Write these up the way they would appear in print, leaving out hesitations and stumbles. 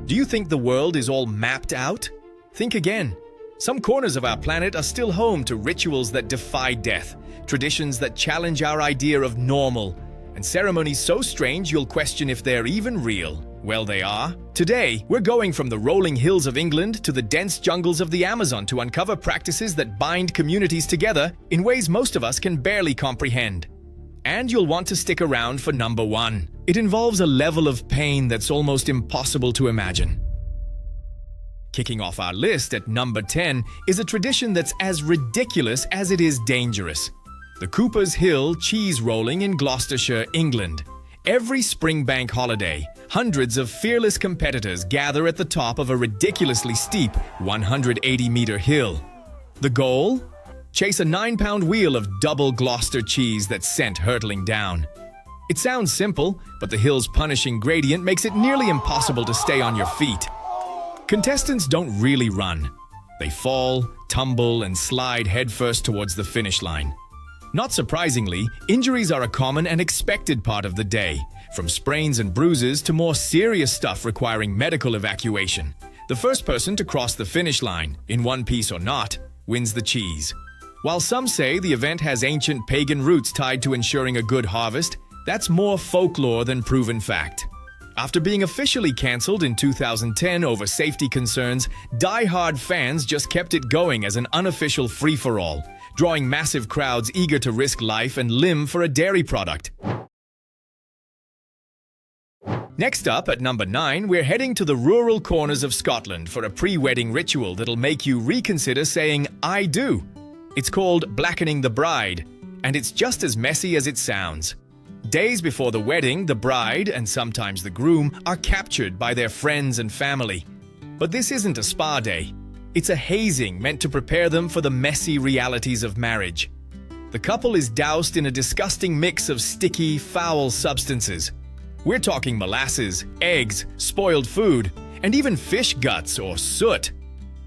Do you think the world is all mapped out? Think again. Some corners of our planet are still home to rituals that defy death, traditions that challenge our idea of normal, and ceremonies so strange you'll question if they're even real. Well, they are. Today, we're going from the rolling hills of England to the dense jungles of the Amazon to uncover practices that bind communities together in ways most of us can barely comprehend. And you'll want to stick around for number 1. It involves a level of pain that's almost impossible to imagine. Kicking off our list at number 10 is a tradition that's as ridiculous as it is dangerous. The Cooper's Hill cheese rolling in Gloucestershire, England. Every spring bank holiday, hundreds of fearless competitors gather at the top of a ridiculously steep 180-meter hill. The goal? Chase a 9-pound wheel of double Gloucester cheese that's sent hurtling down. It sounds simple, but the hill's punishing gradient makes it nearly impossible to stay on your feet. Contestants don't really run. They fall, tumble, and slide headfirst towards the finish line. Not surprisingly, injuries are a common and expected part of the day, from sprains and bruises to more serious stuff requiring medical evacuation. The first person to cross the finish line, in one piece or not, wins the cheese. While some say the event has ancient pagan roots tied to ensuring a good harvest, that's more folklore than proven fact. After being officially cancelled in 2010 over safety concerns, die-hard fans just kept it going as an unofficial free-for-all, drawing massive crowds eager to risk life and limb for a dairy product. Next up, at number 9, we're heading to the rural corners of Scotland for a pre-wedding ritual that'll make you reconsider saying, "I do." It's called blackening the bride, and it's just as messy as it sounds. Days before the wedding, the bride, and sometimes the groom, are captured by their friends and family. But this isn't a spa day. It's a hazing meant to prepare them for the messy realities of marriage. The couple is doused in a disgusting mix of sticky, foul substances. We're talking molasses, eggs, spoiled food, and even fish guts or soot.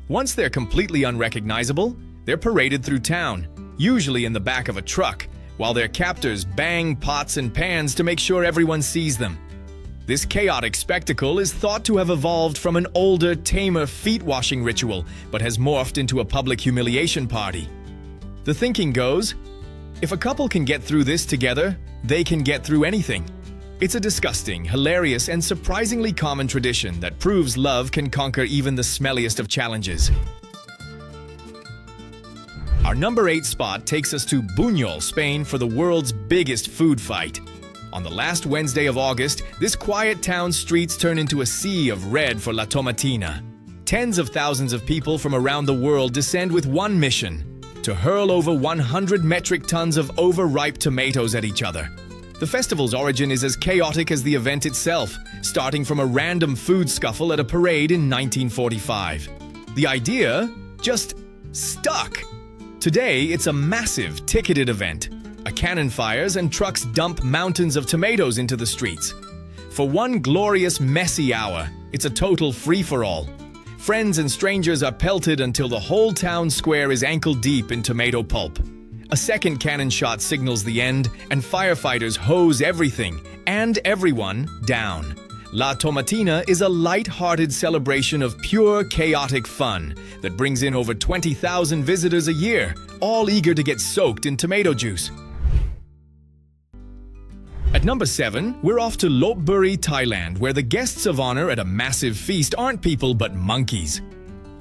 Once they're completely unrecognizable, they're paraded through town, usually in the back of a truck, while their captors bang pots and pans to make sure everyone sees them. This chaotic spectacle is thought to have evolved from an older, tamer feet-washing ritual, but has morphed into a public humiliation party. The thinking goes, if a couple can get through this together, they can get through anything. It's a disgusting, hilarious, and surprisingly common tradition that proves love can conquer even the smelliest of challenges. Our number 8 spot takes us to Buñol, Spain for the world's biggest food fight. On the last Wednesday of August, this quiet town's streets turn into a sea of red for La Tomatina. Tens of thousands of people from around the world descend with one mission: to hurl over 100 metric tons of overripe tomatoes at each other. The festival's origin is as chaotic as the event itself, starting from a random food scuffle at a parade in 1945. The idea just stuck. Today, it's a massive, ticketed event. A cannon fires and trucks dump mountains of tomatoes into the streets. For one glorious, messy hour, it's a total free-for-all. Friends and strangers are pelted until the whole town square is ankle-deep in tomato pulp. A second cannon shot signals the end, and firefighters hose everything and everyone down. La Tomatina is a light-hearted celebration of pure, chaotic fun that brings in over 20,000 visitors a year, all eager to get soaked in tomato juice. At number 7, we're off to Lopburi, Thailand, where the guests of honor at a massive feast aren't people but monkeys.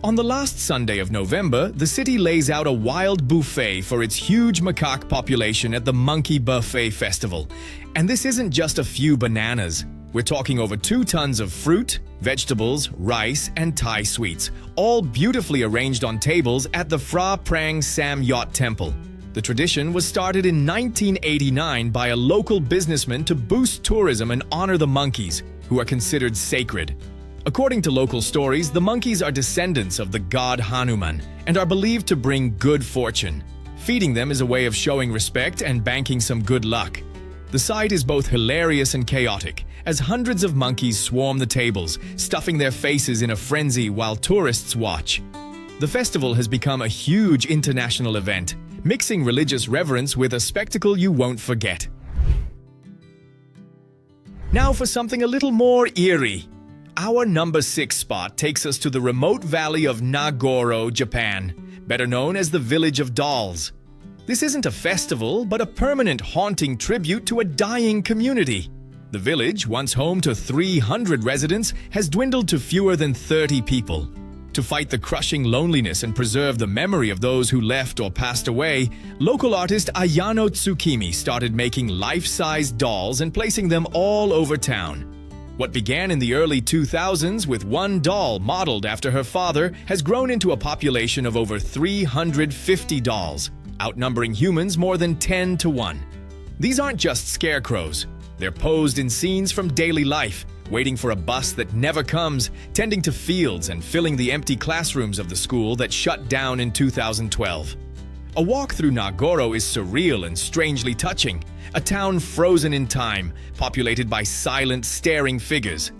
On the last Sunday of November, the city lays out a wild buffet for its huge macaque population at the Monkey Buffet Festival. And this isn't just a few bananas. We're talking over 2 tons of fruit, vegetables, rice, and Thai sweets, all beautifully arranged on tables at the Phra Prang Sam Yot Temple. The tradition was started in 1989 by a local businessman to boost tourism and honor the monkeys, who are considered sacred. According to local stories, the monkeys are descendants of the god Hanuman and are believed to bring good fortune. Feeding them is a way of showing respect and banking some good luck. The sight is both hilarious and chaotic, as hundreds of monkeys swarm the tables, stuffing their faces in a frenzy while tourists watch. The festival has become a huge international event, mixing religious reverence with a spectacle you won't forget. Now for something a little more eerie. Our number 6 spot takes us to the remote valley of Nagoro, Japan, better known as the Village of Dolls. This isn't a festival, but a permanent haunting tribute to a dying community. The village, once home to 300 residents, has dwindled to fewer than 30 people. To fight the crushing loneliness and preserve the memory of those who left or passed away, local artist Ayano Tsukimi started making life-size dolls and placing them all over town. What began in the early 2000s with one doll modeled after her father has grown into a population of over 350 dolls, outnumbering humans more than 10 to 1. These aren't just scarecrows. They're posed in scenes from daily life, waiting for a bus that never comes, tending to fields and filling the empty classrooms of the school that shut down in 2012. A walk through Nagoro is surreal and strangely touching, a town frozen in time, populated by silent, staring figures.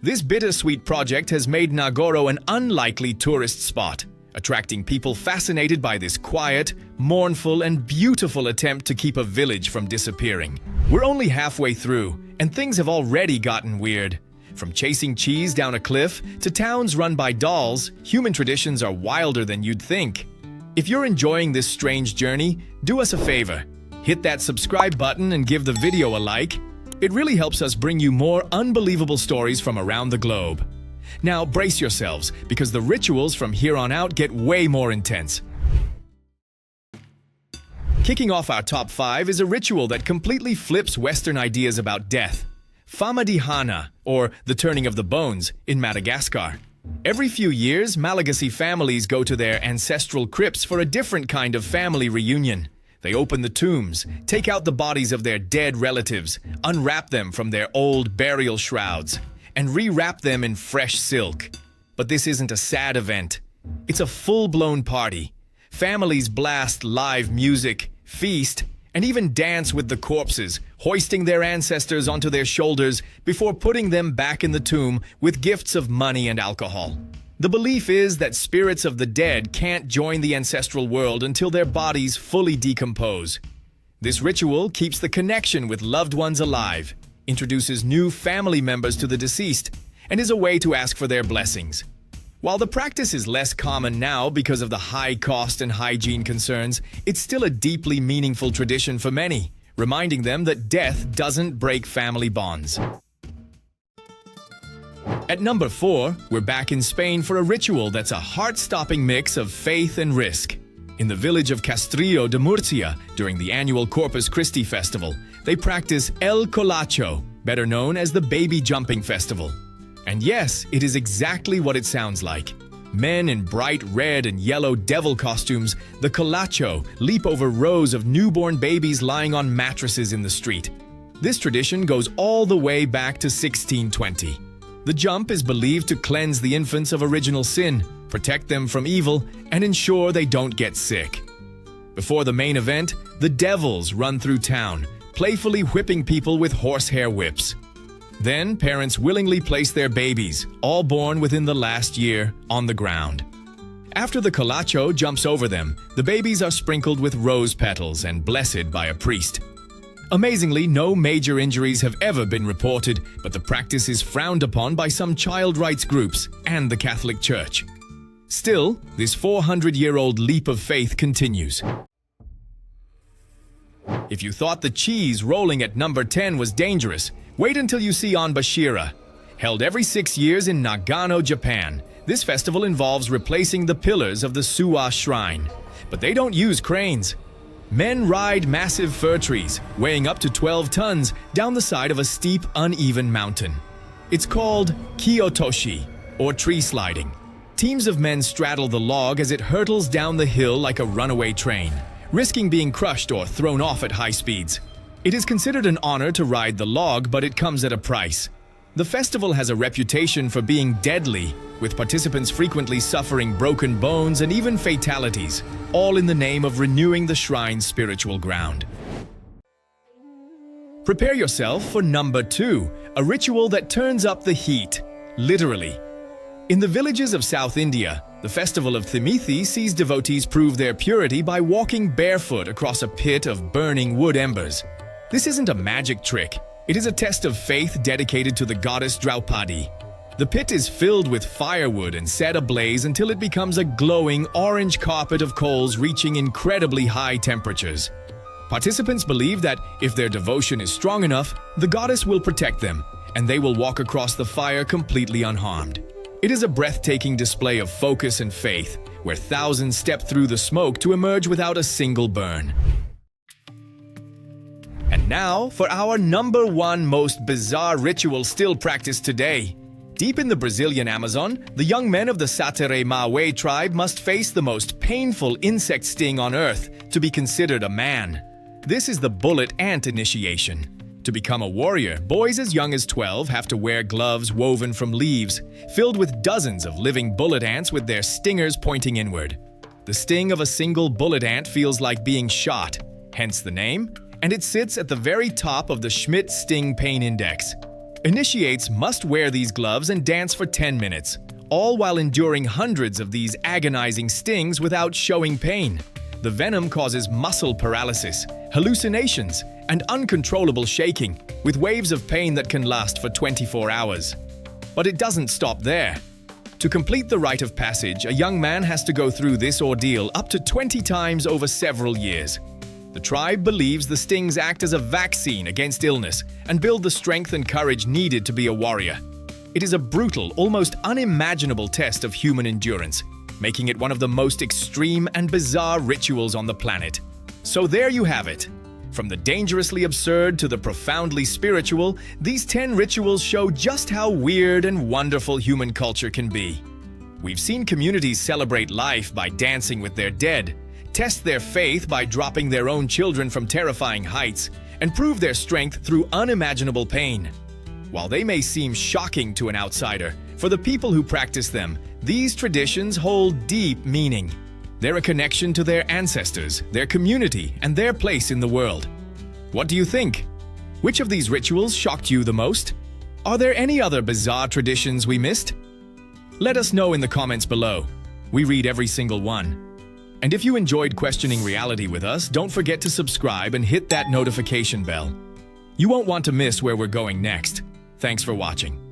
This bittersweet project has made Nagoro an unlikely tourist spot, attracting people fascinated by this quiet, mournful, and beautiful attempt to keep a village from disappearing. We're only halfway through, and things have already gotten weird. From chasing cheese down a cliff to towns run by dolls, human traditions are wilder than you'd think. If you're enjoying this strange journey, do us a favor. Hit that subscribe button and give the video a like. It really helps us bring you more unbelievable stories from around the globe. Now brace yourselves, because the rituals from here on out get way more intense. Kicking off our top 5 is a ritual that completely flips Western ideas about death. Famadihana, or the turning of the bones, in Madagascar. Every few years, Malagasy families go to their ancestral crypts for a different kind of family reunion. They open the tombs, take out the bodies of their dead relatives, unwrap them from their old burial shrouds, and rewrap them in fresh silk. But this isn't a sad event. It's a full-blown party. Families blast live music, feast, and even dance with the corpses, hoisting their ancestors onto their shoulders before putting them back in the tomb with gifts of money and alcohol. The belief is that spirits of the dead can't join the ancestral world until their bodies fully decompose. This ritual keeps the connection with loved ones alive, introduces new family members to the deceased, and is a way to ask for their blessings. While the practice is less common now because of the high cost and hygiene concerns, it's still a deeply meaningful tradition for many, reminding them that death doesn't break family bonds. At number 4, we're back in Spain for a ritual that's a heart-stopping mix of faith and risk. In the village of Castrillo de Murcia, during the annual Corpus Christi festival, they practice El Colacho, better known as the Baby Jumping Festival. And yes, it is exactly what it sounds like. Men in bright red and yellow devil costumes, the Colacho, leap over rows of newborn babies lying on mattresses in the street. This tradition goes all the way back to 1620. The jump is believed to cleanse the infants of original sin, protect them from evil, and ensure they don't get sick. Before the main event, the devils run through town, playfully whipping people with horsehair whips. Then, parents willingly place their babies, all born within the last year, on the ground. After the Colacho jumps over them, the babies are sprinkled with rose petals and blessed by a priest. Amazingly, no major injuries have ever been reported, but the practice is frowned upon by some child rights groups and the Catholic Church. Still, this 400-year-old leap of faith continues. If you thought the cheese rolling at number 10 was dangerous, wait until you see Onbashira. Held every 6 years in Nagano, Japan, this festival involves replacing the pillars of the Suwa shrine. But they don't use cranes. Men ride massive fir trees, weighing up to 12 tons, down the side of a steep, uneven mountain. It's called Kyotoshi, or tree sliding. Teams of men straddle the log as it hurtles down the hill like a runaway train, risking being crushed or thrown off at high speeds. It is considered an honor to ride the log, but it comes at a price. The festival has a reputation for being deadly, with participants frequently suffering broken bones and even fatalities, all in the name of renewing the shrine's spiritual ground. Prepare yourself for number 2, a ritual that turns up the heat, literally. In the villages of South India, the festival of Thimithi sees devotees prove their purity by walking barefoot across a pit of burning wood embers. This isn't a magic trick. It is a test of faith dedicated to the goddess Draupadi. The pit is filled with firewood and set ablaze until it becomes a glowing orange carpet of coals reaching incredibly high temperatures. Participants believe that if their devotion is strong enough, the goddess will protect them, and they will walk across the fire completely unharmed. It is a breathtaking display of focus and faith, where thousands step through the smoke to emerge without a single burn. And now for our number one most bizarre ritual still practiced today. Deep in the Brazilian Amazon, the young men of the Satere-Mawe tribe must face the most painful insect sting on earth to be considered a man. This is the bullet ant initiation. To become a warrior, boys as young as 12 have to wear gloves woven from leaves, filled with dozens of living bullet ants with their stingers pointing inward. The sting of a single bullet ant feels like being shot, hence the name, and it sits at the very top of the Schmidt Sting Pain Index. Initiates must wear these gloves and dance for 10 minutes, all while enduring hundreds of these agonizing stings without showing pain. The venom causes muscle paralysis, hallucinations, and uncontrollable shaking, with waves of pain that can last for 24 hours. But it doesn't stop there. To complete the rite of passage, a young man has to go through this ordeal up to 20 times over several years. The tribe believes the stings act as a vaccine against illness and build the strength and courage needed to be a warrior. It is a brutal, almost unimaginable test of human endurance, making it one of the most extreme and bizarre rituals on the planet. So there you have it. From the dangerously absurd to the profoundly spiritual, these 10 rituals show just how weird and wonderful human culture can be. We've seen communities celebrate life by dancing with their dead, test their faith by dropping their own children from terrifying heights, and prove their strength through unimaginable pain. While they may seem shocking to an outsider, for the people who practice them, these traditions hold deep meaning. They're a connection to their ancestors, their community, and their place in the world. What do you think? Which of these rituals shocked you the most? Are there any other bizarre traditions we missed? Let us know in the comments below. We read every single one. And if you enjoyed questioning reality with us, don't forget to subscribe and hit that notification bell. You won't want to miss where we're going next. Thanks for watching.